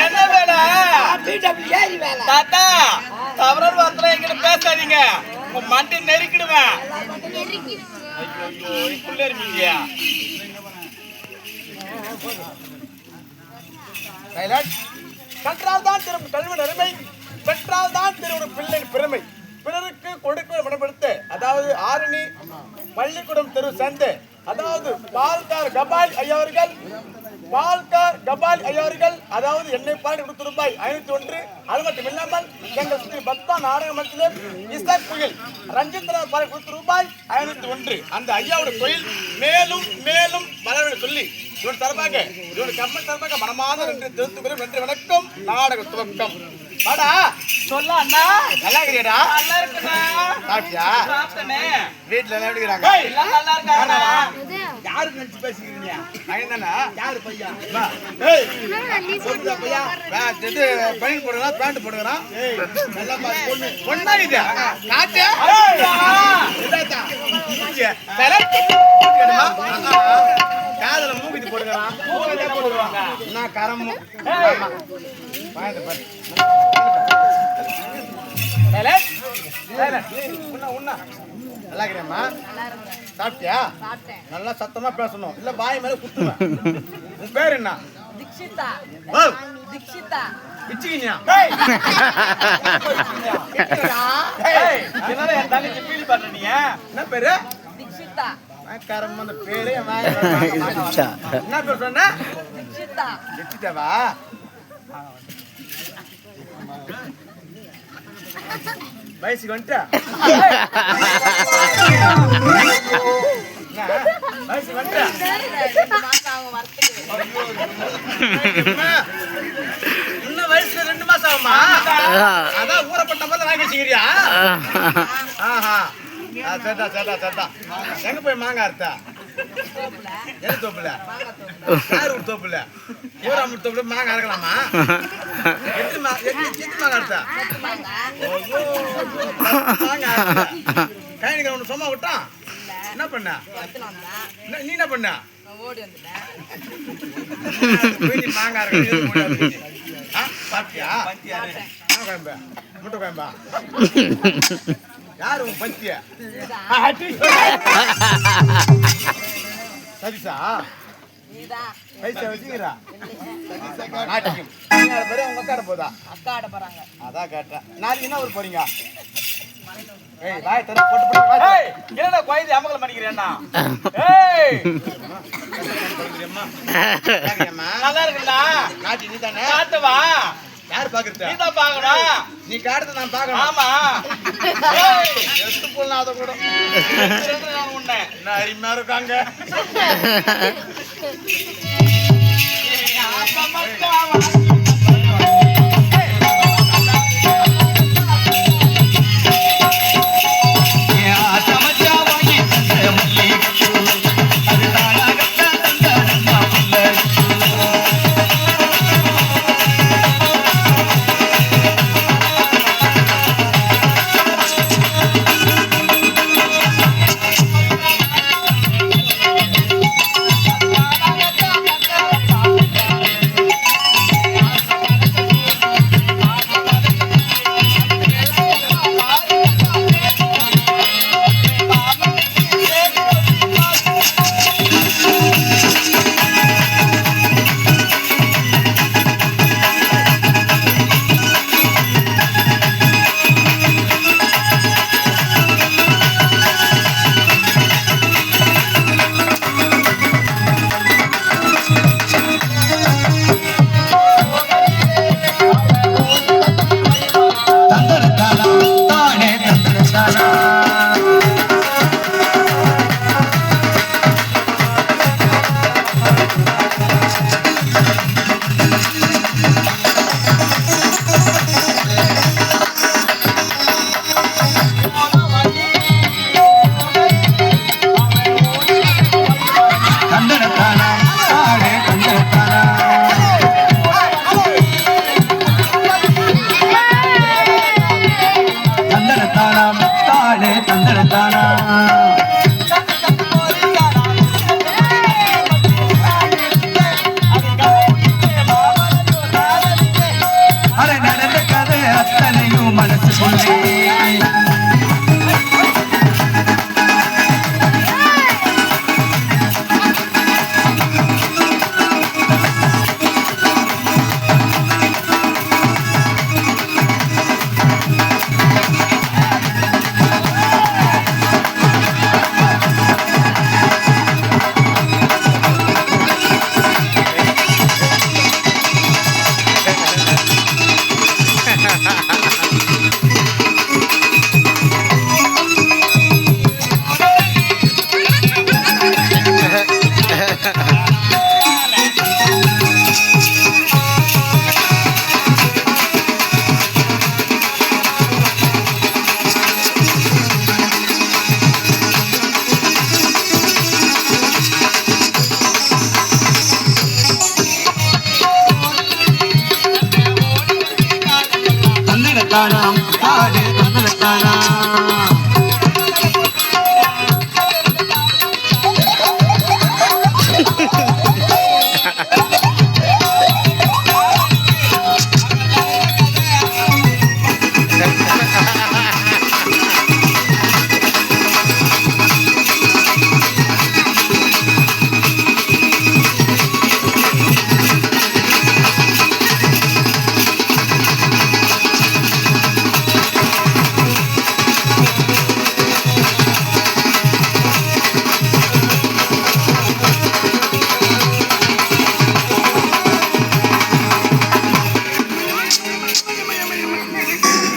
என்ன வேலை தாத்தா? தவறான வார்த்தை எங்கிட்ட பேசாதீங்க, உங்க மண்டை நெருக்கிடுவேன். பிள்ளையா கற்றால் தான் திரும்ப கல்வி அருமை, பெற்றால் தான் திரும்ப பிள்ளை பெருமை. பிறருக்கு கொடுக்க பணப்படுத்த, அதாவது ஆரணி பள்ளிக்கூடம் தெரு சந்தை, அதாவது பால்கார் கபால் ஐயாவர்கள், பால்கார் கபால் ஐயாவர்கள், அதாவது என்னை பாடி ரூபாய் 501. அது மட்டும் இல்லாமல் எங்கள் ஸ்ரீ பக்தா நாடக மத்தியிலே இசக் புயல் ரஞ்சித்ராஜ் பாடி ரூபாய் 501. அந்த ஐயாவோட தொழில் மேலும் மேலும் வளர சொல்லி இவன் தரப்பாக, இவன் கம்மன் தரப்பாக மனமான நன்றி தெரிவித்துக்கிறேன். நன்றி, வணக்கம். நாடக துவக்கம். வாடா சொல்ல அண்ணா. நல்லா இருக்கிறியாடா? நல்லா இருக்குண்ணா. சாப்பிட்டியா? சாப்பிட்டனே. வீட்டுல எல்லாம் எப்படி இருக்காங்க? எல்லாம் நல்லா இருக்காங்க. யாரு நினைச்சு பேசிக்கிறீங்க? ஐயனா யாரு பையா? வா. ஏய் சொல்லுடா பையா. வா இது பனியன் போடுறா, பேண்ட் போடுறா. ஏய் நல்லா பாத்து பொண்ணு. பொண்ணா இது. காட்டு. இதாடா. இங்க. செலக்ட் கேடுமா? காதல மூக்குத்தி போடுறான். மூக்குத்தி போடுவாங்க. நான் கரமு. ஆமா. பாயத பாரு. செலக்ட். செலக்ட். உன்ன நல்லா இருக்கேம்மா. சாப்பிட்டியா? நல்லா சத்தமா பேசணும், இல்ல வாய் மேல குத்துவேன். உன் பேர் என்ன? தீக்ஷிதா. ஓ தீக்ஷிதா. பிச்சிக்கினியா? டேய் டேய் என்னடா என் தங்கச்சி ஃபீல் பண்ற நீ? என்ன பேரு? தீக்ஷிதா. கரம் அந்த பேரே வாய் என்ன பேர் சொன்னா? தீக்ஷிதா. தீக்ஷிதாவா? வயசுக்கு வந்துட்டா? வயசுக்கு வந்துட்டா? 2 மாசம் ஆகும் வரத்துக்கு. இன்னும் வயசுல 2 மாசம் ஆகுமா? அதான் ஊரப்பட்ட மாதிரி வாங்கி வச்சுக்கிறியா? ஆஹா சட்டா சட்டா சட்டா. எங்க போய் மாங்காய் அறுத்தா? எது தோப்புல? யாரு ஒரு தோப்புல? ஊராம தோப்புல மாங்காய் அறுக்கலாமா? எத்து மாங்காய் அறுத்தா? மாங்காய் அறுத்தா கைனிக்க ஒண்ணு சும்மா விட்டான். என்ன பண்ண? நீ என்ன பண்ண? ஓடி வந்துட்டேன். மாங்காய் அறுக்க பாத்தியா? கோயம்பா முட்டை கோயம்பா. யாரு உன் பத்திய? சரிசா பைசா வச்சுக்கிறா. உங்க அக்காட போதா? அக்காட போறாங்க. அதான் கேட்டேன். நாளைக்கு என்ன ஊர் போறீங்க? ஏய் வாய் தர போட்டு போட்டு. ஏய் என்னடா கோயில அமகல பண்ணிக்கிறேன்னா? ஏய் நல்லா இருக்குடா. காட்டி நீ தானே? காட்டுவா. யார் பாக்குறது? நீ தான் பார்க்கணும். நீ காட்டுறத நான் பார்க்கணும். ஆமா. ஏய் எட்டு போலாம் அத கூட. நான் உன்னை நான் அருமையா இருக்காங்க. அப்பா மக்கா சொல்லி காணாம